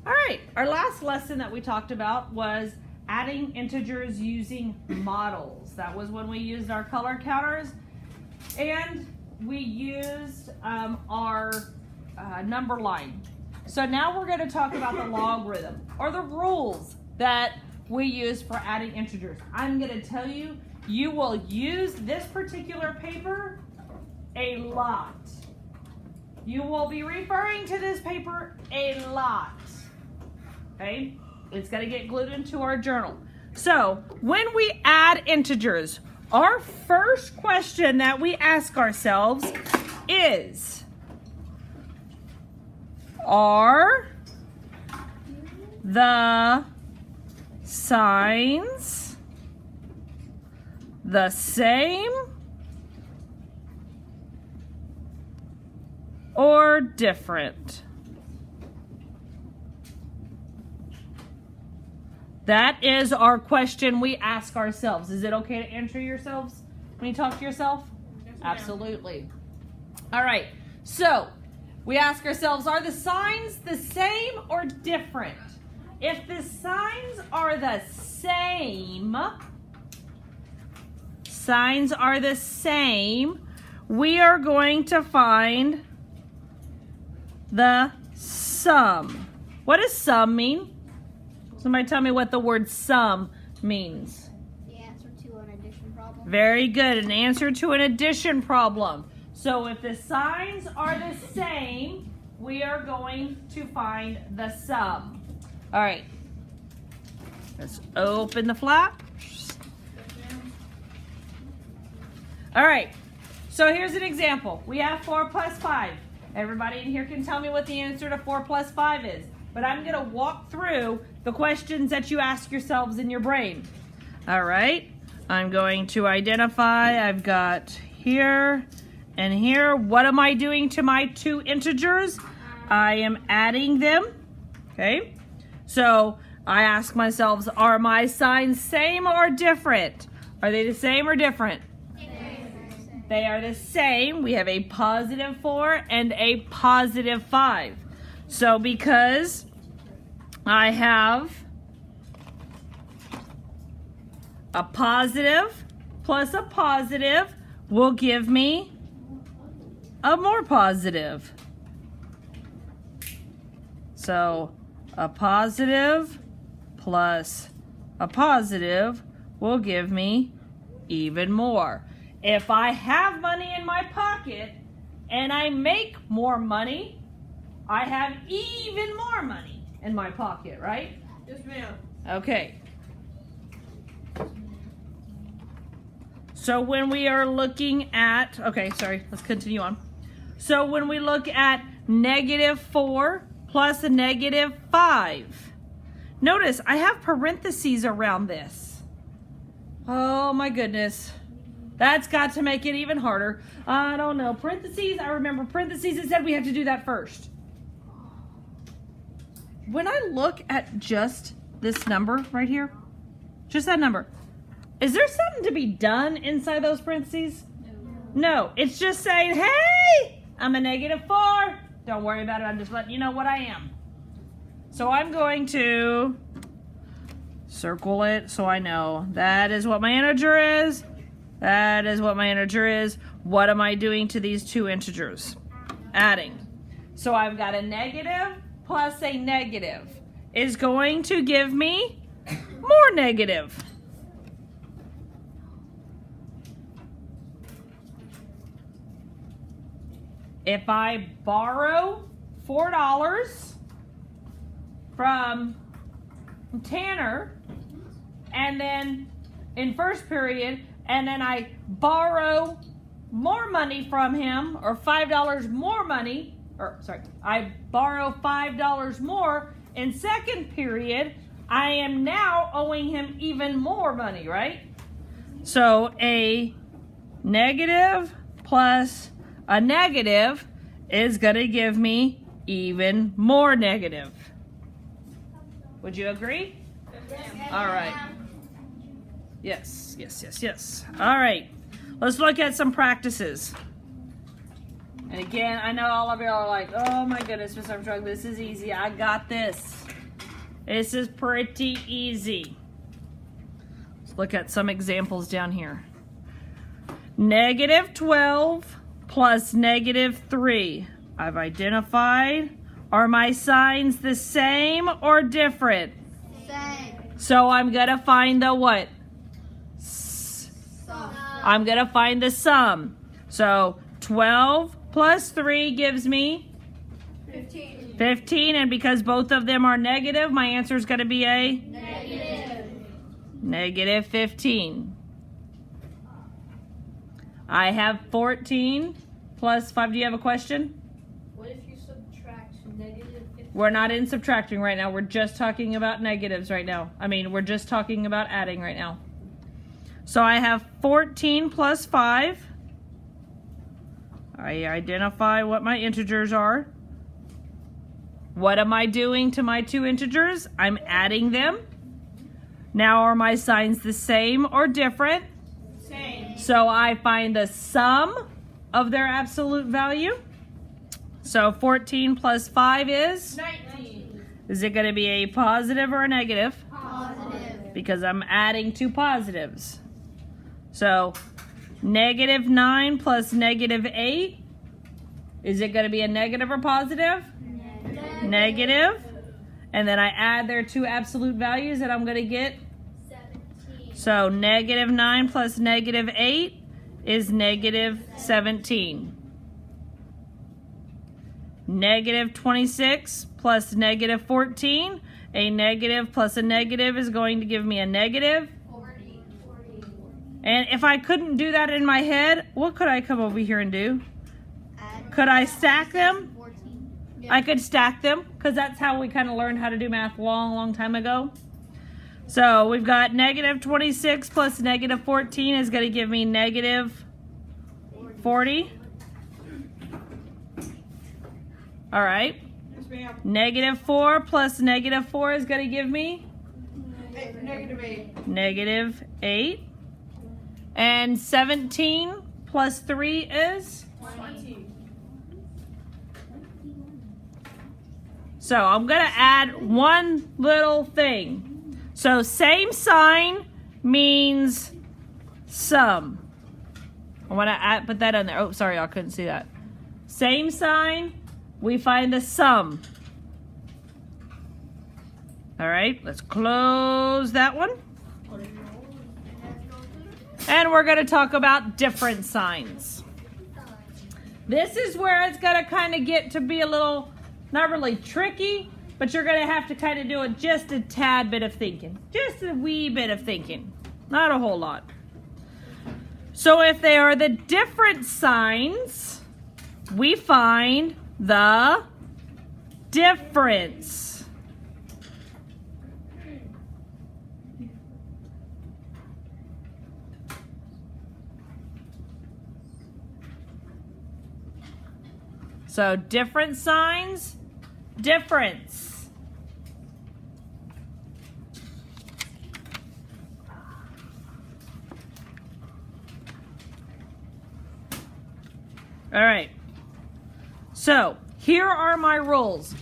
All right, our last lesson that we talked about was adding integers using models. That was when we used our color counters and we used our number line. So now we're going to talk about the logarithm or the rules that we use for adding integers. I'm going to tell you, you will use this particular paper a lot. You will be referring to this paper a lot. Okay? It's going to get glued into our journal. So when we add integers, our first question that we ask ourselves is, are the signs the same or different? That is our question we ask ourselves. Is it okay to answer yourselves when you talk to yourself? Yes, absolutely. All right. So we ask ourselves, are the signs the same or different? If the signs are the same, we are going to find the sum. What does sum mean? Somebody tell me what the word sum means. The answer to an addition problem. Very good, an answer to an addition problem. So if the signs are the same, we are going to find the sum. All right, let's open the flap. All right, so here's an example. We have 4 plus 5. Everybody in here can tell me what the answer to 4 plus 5 is. But I'm going to walk through the questions that you ask yourselves in your brain. All right, I'm going to identify. I've got here and here. What am I doing to my 2 integers? I am adding them. Okay, so I ask myself, are my signs same or different? Are they the same or different? They are the same. We have a positive 4 and a positive 5. So because I have a positive plus a positive will give me a more positive. So a positive plus a positive will give me even more. If I have money in my pocket and I make more money, I have even more money in my pocket, right? Yes, ma'am. Okay. So when we are looking at, okay, sorry, let's continue on. So when we look at -4 plus a -5, notice I have parentheses around this. Oh my goodness. That's got to make it even harder. I don't know. Parentheses, I remember parentheses, it said we have to do that first. When I look at just this number right here, just that number, is there something to be done inside those parentheses? No, it's just saying, hey, I'm a -4. Don't worry about it. I'm just letting you know what I am. So I'm going to circle it so I know that is what my integer is. That is what my integer is. What am I doing to these 2 integers? Adding. So I've got a negative plus a negative is going to give me more negative. If I borrow $4 from Tanner and then in first period, and then I borrow more money from him, or $5 more money, or sorry, I borrow $5 more in second period, I am now owing him even more money, right? So a negative plus a negative is going to give me even more negative. Would you agree? Yes, All right. Yes, yes, yes, yes. All right. Let's look at some practices. And again, I know all of you are like, oh my goodness, Miss Armstrong, this is easy. I got this. This is pretty easy. Let's look at some examples down here. -12 plus -3. I've identified. Are my signs the same or different? Same. So I'm going to find the what? Sum. I'm going to find the sum. So 12 plus 3 gives me 15. 15, and because both of them are negative, my answer is going to be a Negative. -15. I have 14 plus 5. Do you have a question? What if you subtract -15? We're not in subtracting right now. We're just talking about negatives right now. We're just talking about adding right now. So I have 14 plus 5. I identify what my integers are. What am I doing to my two integers? I'm adding them. Now, are my signs the same or different? Same. So I find the sum of their absolute value. So 14 plus 5 is? 19. Is it going to be a positive or a negative? Positive. Because I'm adding two positives. So -9 plus -8. Is it going to be a negative or positive? Negative. And then I add their two absolute values and I'm going to get. 17. So -9 plus -8 is -17. -26 plus -14. A negative plus a negative is going to give me a negative. 40. And if I couldn't do that in my head, what could I come over here and do? Could I stack them? 14. I could stack them because that's how we kind of learned how to do math long time ago. So we've got -26 plus -14 is going to give me -40. All right. Yes, ma'am. -4 plus -4 is going to give me -8. -8. And 17 plus 3 is? 20. So I'm going to add one little thing. So same sign means sum. I want to put that on there. Oh, sorry, I couldn't see that. Same sign, we find the sum. All right, let's close that one. And we're going to talk about different signs. This is where it's going to kind of get to be a little, not really tricky, but you're going to have to kind of do it just a tad bit of thinking. Just a wee bit of thinking. Not a whole lot. So if they are the different signs, we find the difference. So different signs, difference. All right. So here are my rules.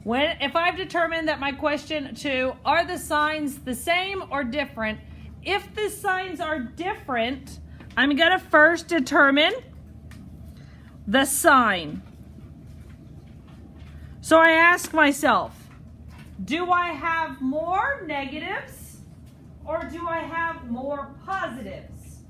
If I've determined that my question 2, are the signs the same or different? If the signs are different, I'm going to first determine the sign. So I ask myself, do I have more negatives or do I have more positives?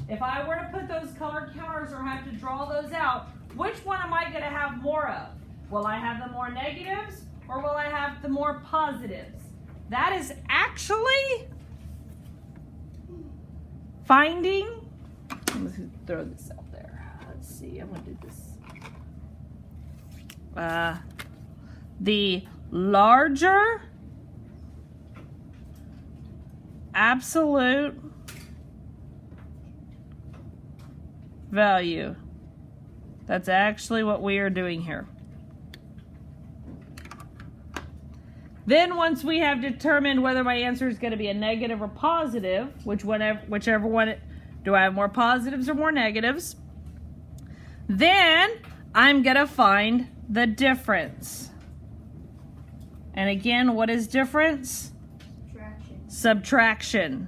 If I were to put those color counters or have to draw those out, which one am I going to have more of? Will I have the more negatives or will I have the more positives? That is actually finding, let's throw this out there. Let's see, I'm going to do this. The larger absolute value. That's actually what we are doing here. Then once we have determined whether my answer is going to be a negative or positive, whichever one, do I have more positives or more negatives? Then I'm going to find the difference. And again, what is difference? Subtraction.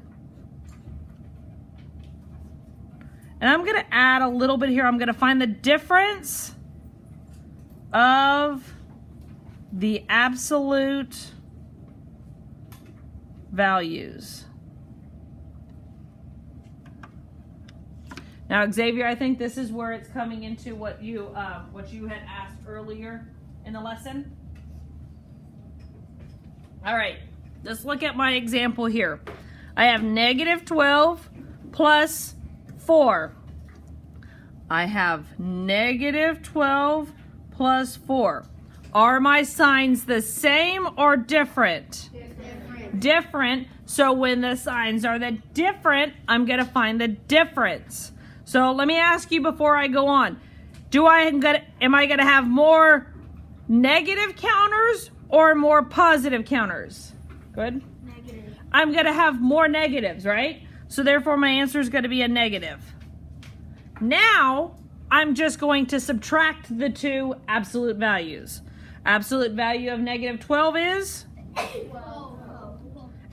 And I'm going to add a little bit here. I'm going to find the difference of the absolute values. Now, Xavier, I think this is where it's coming into what you had asked earlier in the lesson. All right, let's look at my example here. I have negative 12 plus 4. I have negative 12 plus 4. Are my signs the same or different? Different. So when the signs are the different, I'm going to find the difference. So let me ask you before I go on. Am I going to have more negative counters or more positive counters? Good. Negative. I'm going to have more negatives, right? So therefore my answer is going to be a negative. Now I'm just going to subtract the two absolute values. Absolute value of negative 12 is? 12.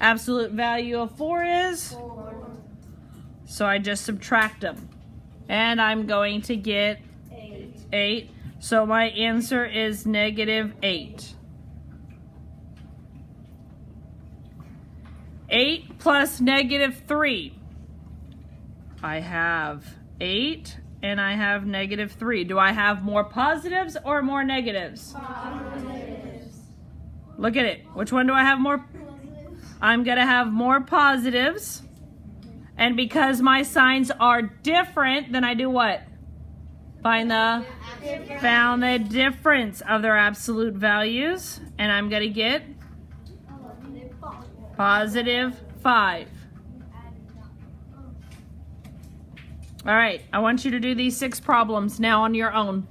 Absolute value of 4 is? 4. So I just subtract them. And I'm going to get 8. So my answer is negative 8. 8 plus negative 3. I have 8 and I have negative 3. Do I have more positives or more negatives? Positives. Look at it. Which one do I have more? I'm going to have more positives. And because my signs are different, then I do what? Found the difference of their absolute values. And I'm going to get positive 5. All right, I want you to do these 6 problems now on your own.